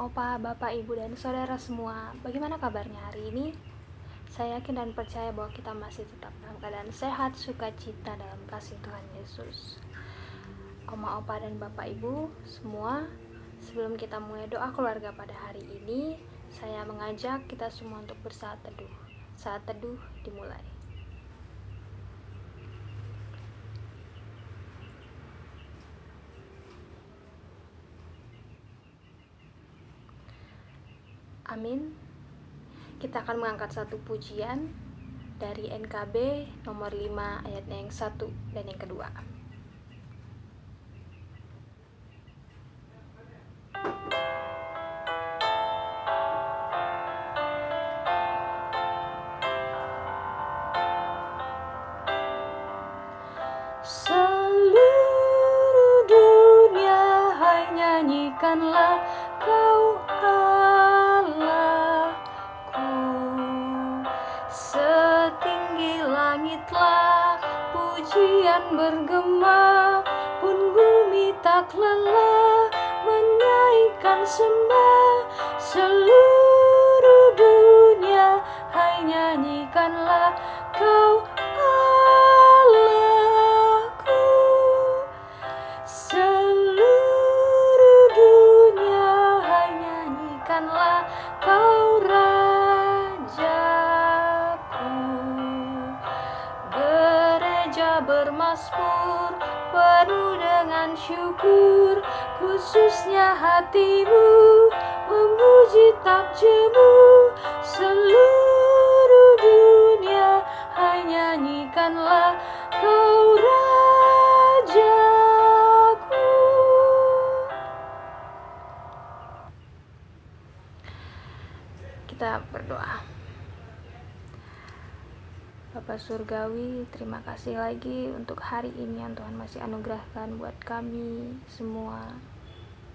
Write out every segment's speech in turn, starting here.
opa, bapak, ibu, dan saudara semua. Bagaimana kabarnya hari ini? Saya yakin dan percaya bahwa kita masih tetap dalam keadaan sehat, sukacita dalam kasih Tuhan Yesus. Oma, opa, dan bapak, ibu semua, sebelum kita mulai doa keluarga pada hari ini, saya mengajak kita semua untuk bersaat teduh. Saat teduh dimulai. Amin. Kita akan mengangkat satu pujian dari NKB nomor 5 ayatnya yang 1 dan yang kedua. Seluruh dunia, hai nyanyikanlah Kau Allahku. Setinggi langitlah pujian bergema, pun bumi tak lelah menaikkan sembah. Seluruh dunia, hai nyanyikanlah Kau Allahku. Seluruh dunia, hai nyanyikanlah Kau Rajaku. Gereja bermasmur penuh dengan syukur, khususnya hatimu memuji tak jemu. Seluruh dunia, hai nyanyikanlah Kau Rajaku. Kita berdoa. Bapak Surgawi, terima kasih lagi untuk hari ini yang Tuhan masih anugerahkan buat kami semua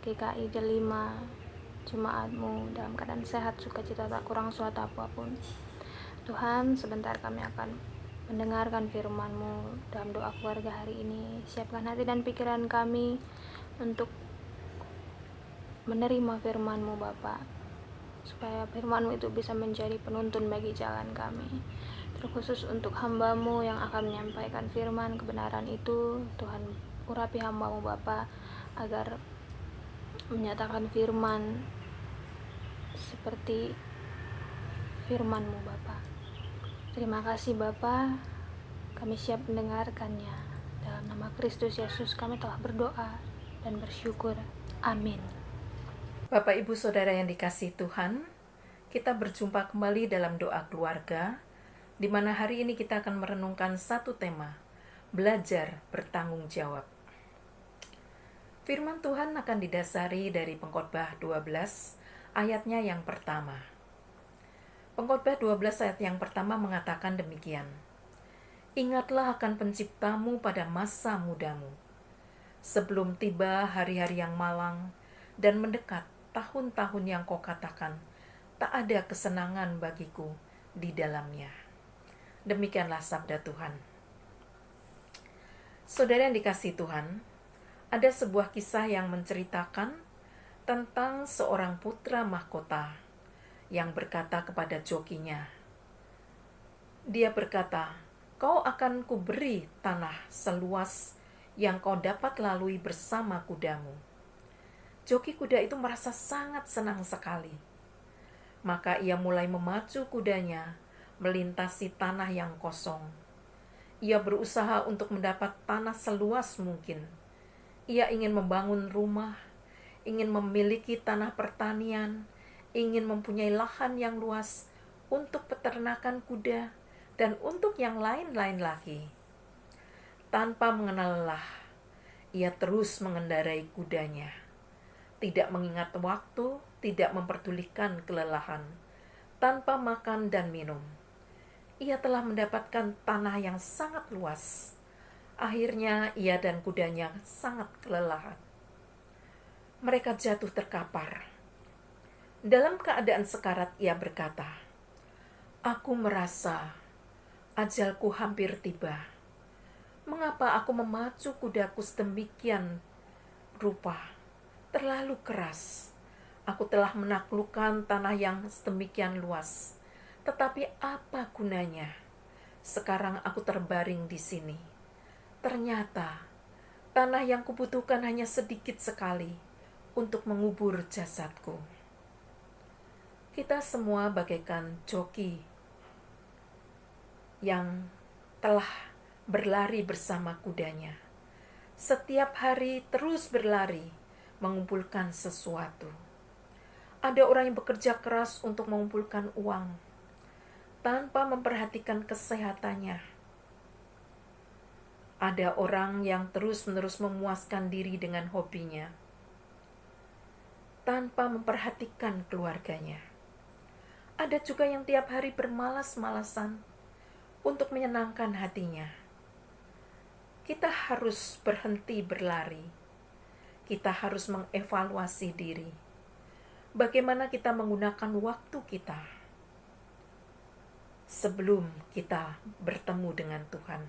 GKI Delima, jemaat-Mu dalam keadaan sehat, sukacita, tak kurang suatu apapun. Tuhan, sebentar kami akan mendengarkan firman-Mu dalam doa keluarga hari ini. Siapkan hati dan pikiran kami untuk menerima firman-Mu, Bapak, supaya firman-Mu itu bisa menjadi penuntun bagi jalan kami. Terkhusus untuk hamba-Mu yang akan menyampaikan firman kebenaran itu, Tuhan urapi hamba-Mu, Bapa, agar menyatakan firman seperti firman-Mu, Bapa. Terima kasih, Bapa, kami siap mendengarkannya. Dalam nama Kristus Yesus kami telah berdoa dan bersyukur. Amin. Bapak, Ibu, Saudara yang dikasihi Tuhan, kita berjumpa kembali dalam doa keluarga, di mana hari ini kita akan merenungkan satu tema, belajar bertanggung jawab. Firman Tuhan akan didasari dari Pengkhotbah 12 ayatnya yang pertama. Pengkhotbah 12 ayat yang pertama mengatakan demikian. Ingatlah akan penciptamu pada masa mudamu, sebelum tiba hari-hari yang malang dan mendekat tahun-tahun yang kau katakan, tak ada kesenangan bagiku di dalamnya. Demikianlah sabda Tuhan. Saudara yang dikasihi Tuhan, ada sebuah kisah yang menceritakan tentang seorang putra mahkota yang berkata kepada jokinya. Dia berkata, kau akan kuberi tanah seluas yang kau dapat lalui bersama kudamu. Joki kuda itu merasa sangat senang sekali. Maka ia mulai memacu kudanya melintasi tanah yang kosong. Ia berusaha untuk mendapat tanah seluas mungkin. Ia ingin membangun rumah, ingin memiliki tanah pertanian, ingin mempunyai lahan yang luas untuk peternakan kuda dan untuk yang lain-lain lagi. Tanpa mengenal lelah, ia terus mengendarai kudanya. Tidak mengingat waktu, tidak memperdulikan kelelahan, tanpa makan dan minum. Ia telah mendapatkan tanah yang sangat luas. Akhirnya ia dan kudanya sangat kelelahan. Mereka jatuh terkapar. Dalam keadaan sekarat ia berkata, aku merasa ajalku hampir tiba. Mengapa aku memacu kudaku sedemikian rupa? Terlalu keras. Aku telah menaklukkan tanah yang sedemikian luas. Tetapi apa gunanya? Sekarang aku terbaring di sini. Ternyata tanah yang kubutuhkan hanya sedikit sekali untuk mengubur jasadku. Kita semua bagaikan joki yang telah berlari bersama kudanya. Setiap hari terus berlari, mengumpulkan sesuatu. Ada orang yang bekerja keras untuk mengumpulkan uang, tanpa memperhatikan kesehatannya. Ada orang yang terus-menerus memuaskan diri dengan hobinya, tanpa memperhatikan keluarganya. Ada juga yang tiap hari bermalas-malasan untuk menyenangkan hatinya. Kita harus berhenti berlari. Kita harus mengevaluasi diri. Bagaimana kita menggunakan waktu kita sebelum kita bertemu dengan Tuhan.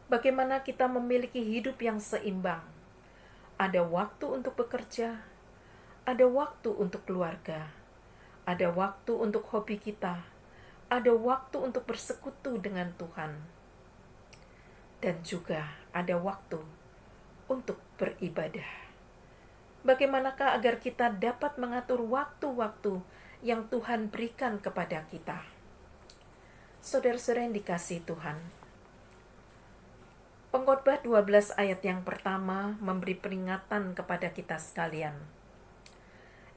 Bagaimana kita memiliki hidup yang seimbang. Ada waktu untuk bekerja, ada waktu untuk keluarga, ada waktu untuk hobi kita, ada waktu untuk bersekutu dengan Tuhan, dan juga ada waktu untuk beribadah. Bagaimanakah agar kita dapat mengatur waktu-waktu yang Tuhan berikan kepada kita? Saudara-saudara yang dikasihi Tuhan, Pengkhotbah 12 ayat yang pertama memberi peringatan kepada kita sekalian.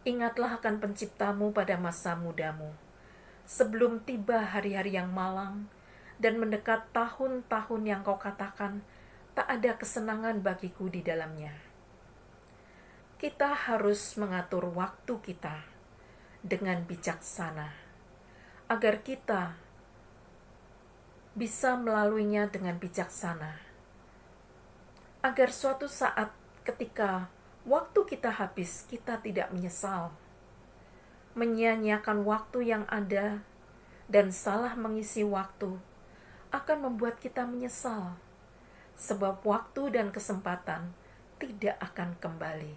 Ingatlah akan penciptamu pada masa mudamu, sebelum tiba hari-hari yang malang dan mendekat tahun-tahun yang kau katakan, tak ada kesenangan bagiku di dalamnya. Kita harus mengatur waktu kita dengan bijaksana, agar kita bisa melaluinya dengan bijaksana. Agar suatu saat ketika waktu kita habis, kita tidak menyesal. Menyia-nyiakan waktu yang ada dan salah mengisi waktu akan membuat kita menyesal. Sebab waktu dan kesempatan tidak akan kembali.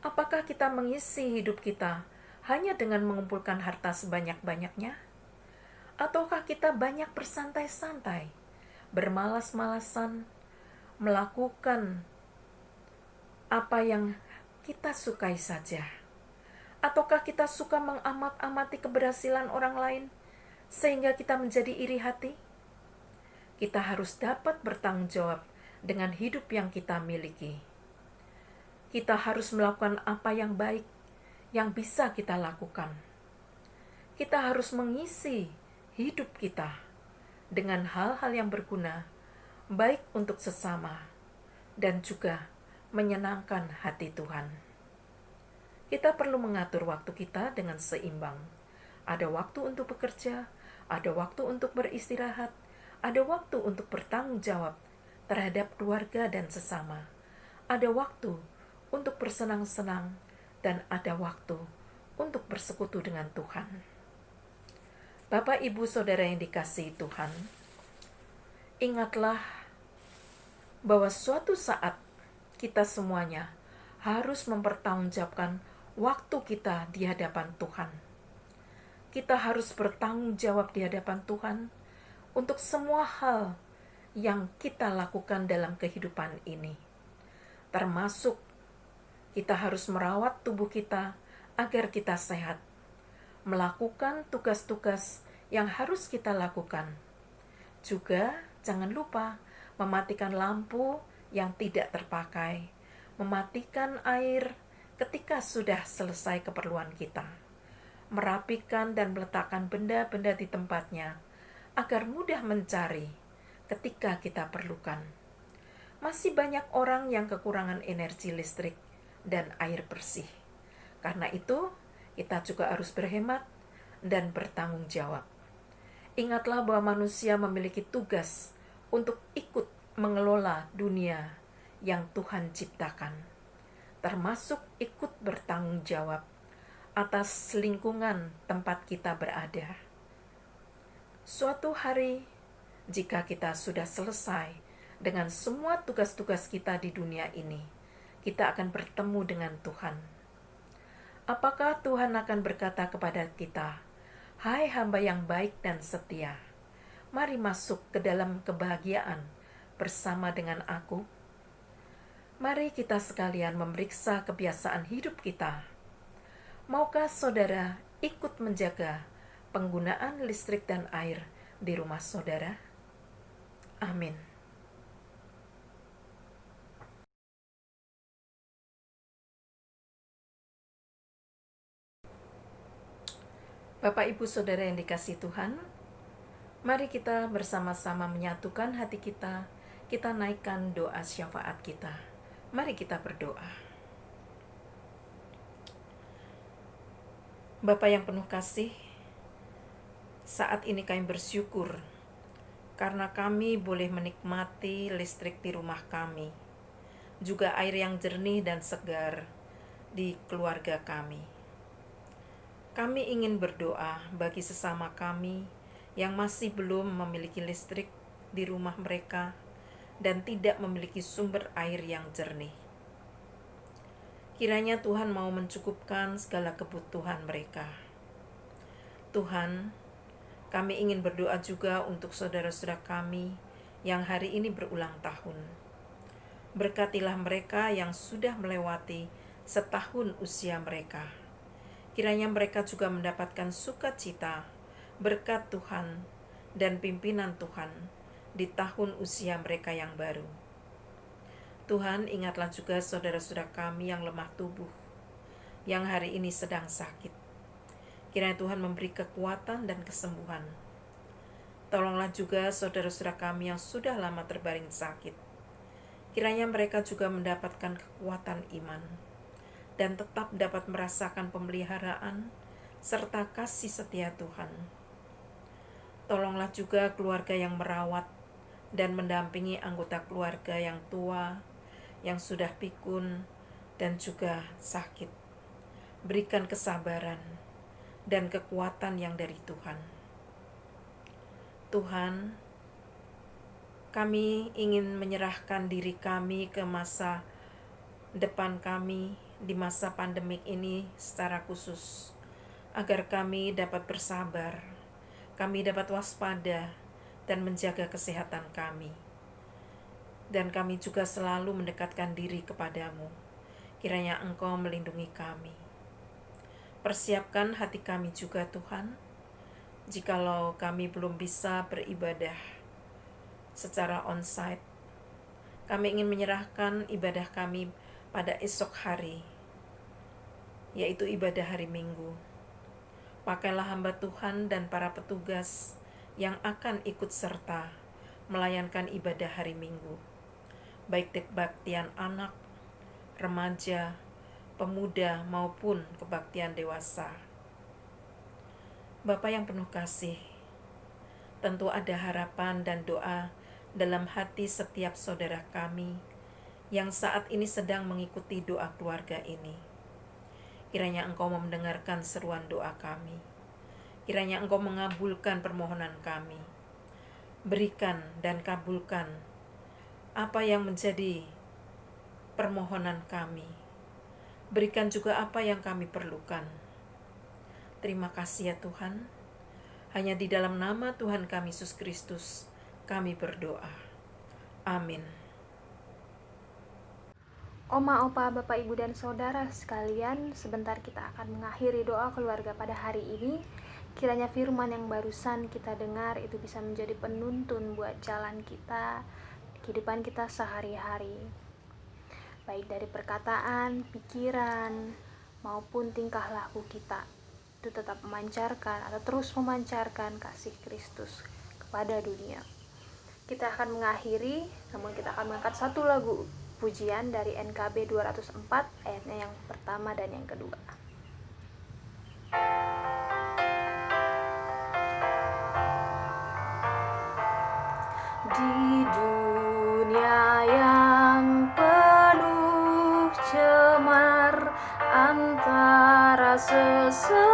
Apakah kita mengisi hidup kita hanya dengan mengumpulkan harta sebanyak-banyaknya? Ataukah kita banyak bersantai-santai, bermalas-malasan, melakukan apa yang kita sukai saja? Ataukah kita suka mengamat-amati keberhasilan orang lain sehingga kita menjadi iri hati? Kita harus dapat bertanggung jawab dengan hidup yang kita miliki. Kita harus melakukan apa yang baik yang bisa kita lakukan. Kita harus mengisi hidup kita dengan hal-hal yang berguna, baik untuk sesama dan juga menyenangkan hati Tuhan. Kita perlu mengatur waktu kita dengan seimbang. Ada waktu untuk bekerja, ada waktu untuk beristirahat, ada waktu untuk bertanggung jawab terhadap keluarga dan sesama. Ada waktu untuk bersenang-senang dan ada waktu untuk bersekutu dengan Tuhan. Bapak, Ibu, Saudara yang dikasihi Tuhan, ingatlah bahwa suatu saat kita semuanya harus mempertanggungjawabkan waktu kita di hadapan Tuhan. Kita harus bertanggung jawab di hadapan Tuhan untuk semua hal yang kita lakukan dalam kehidupan ini. Termasuk kita harus merawat tubuh kita agar kita sehat, melakukan tugas-tugas yang harus kita lakukan. Juga jangan lupa mematikan lampu yang tidak terpakai, mematikan air ketika sudah selesai keperluan kita, merapikan dan meletakkan benda-benda di tempatnya agar mudah mencari ketika kita perlukan. Masih banyak orang yang kekurangan energi listrik dan air bersih. Karena itu, kita juga harus berhemat dan bertanggung jawab. Ingatlah bahwa manusia memiliki tugas untuk ikut mengelola dunia yang Tuhan ciptakan, termasuk ikut bertanggung jawab atas lingkungan tempat kita berada. Suatu hari, jika kita sudah selesai dengan semua tugas-tugas kita di dunia ini, kita akan bertemu dengan Tuhan. Apakah Tuhan akan berkata kepada kita, "Hai hamba yang baik dan setia, mari masuk ke dalam kebahagiaan bersama dengan aku"? Mari kita sekalian memeriksa kebiasaan hidup kita. Maukah saudara ikut menjaga penggunaan listrik dan air di rumah saudara? Amin. Bapak Ibu Saudara yang dikasihi Tuhan, mari kita bersama-sama menyatukan hati kita, kita naikkan doa syafaat kita. Mari kita berdoa. Bapa yang penuh kasih, saat ini kami bersyukur karena kami boleh menikmati listrik di rumah kami, juga air yang jernih dan segar di keluarga kami. Kami ingin berdoa bagi sesama kami yang masih belum memiliki listrik di rumah mereka dan tidak memiliki sumber air yang jernih. Kiranya Tuhan mau mencukupkan segala kebutuhan mereka. Tuhan, kami ingin berdoa juga untuk saudara-saudara kami yang hari ini berulang tahun. Berkatilah mereka yang sudah melewati setahun usia mereka. Kiranya mereka juga mendapatkan sukacita, berkat Tuhan, dan pimpinan Tuhan di tahun usia mereka yang baru. Tuhan, ingatlah juga saudara-saudara kami yang lemah tubuh, yang hari ini sedang sakit. Kiranya Tuhan memberi kekuatan dan kesembuhan. Tolonglah juga saudara-saudara kami yang sudah lama terbaring sakit. Kiranya mereka juga mendapatkan kekuatan iman dan tetap dapat merasakan pemeliharaan serta kasih setia Tuhan. Tolonglah juga keluarga yang merawat dan mendampingi anggota keluarga yang tua, yang sudah pikun dan juga sakit. Berikan kesabaran dan kekuatan yang dari Tuhan. Tuhan, kami ingin menyerahkan diri kami ke masa depan kami di masa pandemik ini secara khusus, agar kami dapat bersabar, kami dapat waspada dan menjaga kesehatan kami. Dan kami juga selalu mendekatkan diri kepadamu. Kiranya Engkau melindungi kami. Persiapkan hati kami juga Tuhan, jikalau kami belum bisa beribadah secara onsite. Kami ingin menyerahkan ibadah kami pada esok hari, yaitu ibadah hari Minggu. Pakailah hamba Tuhan dan para petugas yang akan ikut serta melayankan ibadah hari Minggu, baik kebaktian anak, remaja, pemuda maupun kebaktian dewasa. Bapa yang penuh kasih, tentu ada harapan dan doa dalam hati setiap saudara kami yang saat ini sedang mengikuti doa keluarga ini. Kiranya Engkau mendengarkan seruan doa kami. Kiranya Engkau mengabulkan permohonan kami. Berikan dan kabulkan apa yang menjadi permohonan kami. Berikan juga apa yang kami perlukan. Terima kasih ya Tuhan. Hanya di dalam nama Tuhan kami Yesus Kristus kami berdoa. Amin. Oma, opa, bapak, ibu, dan saudara sekalian, sebentar kita akan mengakhiri doa keluarga pada hari ini. Kiranya firman yang barusan kita dengar itu bisa menjadi penuntun buat jalan kita, kehidupan kita sehari-hari. Baik dari perkataan, pikiran, maupun tingkah laku kita. Itu tetap memancarkan atau terus memancarkan kasih Kristus kepada dunia. Kita akan mengakhiri, namun kita akan mengangkat satu lagu pujian dari NKB 204 ayatnya yang pertama dan yang kedua. Di dunia yang penuh cemar antara sesamamu,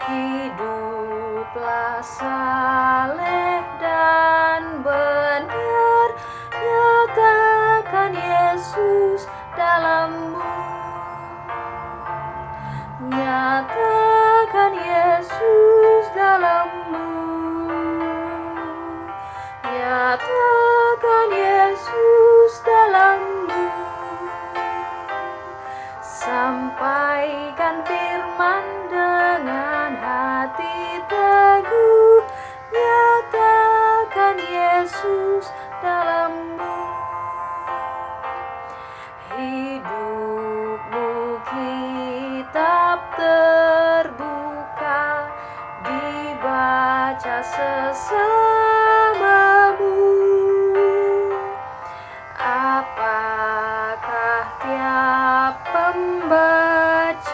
hiduplah saleh dan benar Nyatakan Yesus dalammu, nyatakan Yesus dalammu. Sampaikan firman dengan hati teguh, nyatakan Yesus dalammu. Hidupmu kitab terbuka, dibaca sesamamu. Apakah tiap pembacanya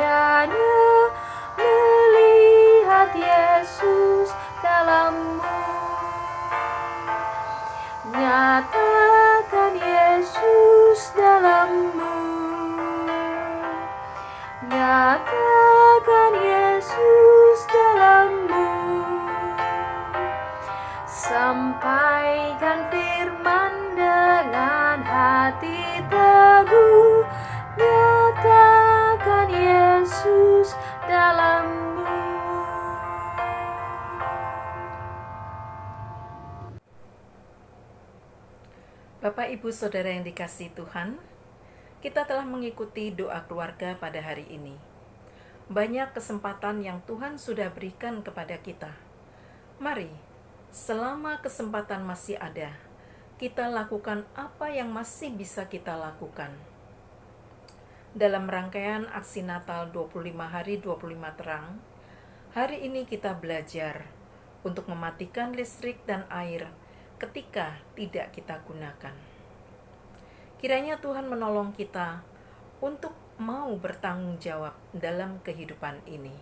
melihat Yesus dalammu? Nyatakan Yesus dalammu, nyatakan Yesus dalammu. Sampaikan firman dengan hati teguh, nyatakan Yesus dalammu. Bapak, Ibu, Saudara yang dikasihi Tuhan, kita telah mengikuti doa keluarga pada hari ini. Banyak kesempatan yang Tuhan sudah berikan kepada kita. Mari, selama kesempatan masih ada, kita lakukan apa yang masih bisa kita lakukan. Dalam rangkaian aksi Natal 25 hari 25 terang, hari ini kita belajar untuk mematikan listrik dan air ketika tidak kita gunakan. Kiranya Tuhan menolong kita untuk mau bertanggung jawab dalam kehidupan ini.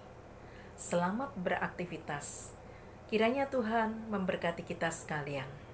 Selamat beraktivitas. Kiranya Tuhan memberkati kita sekalian.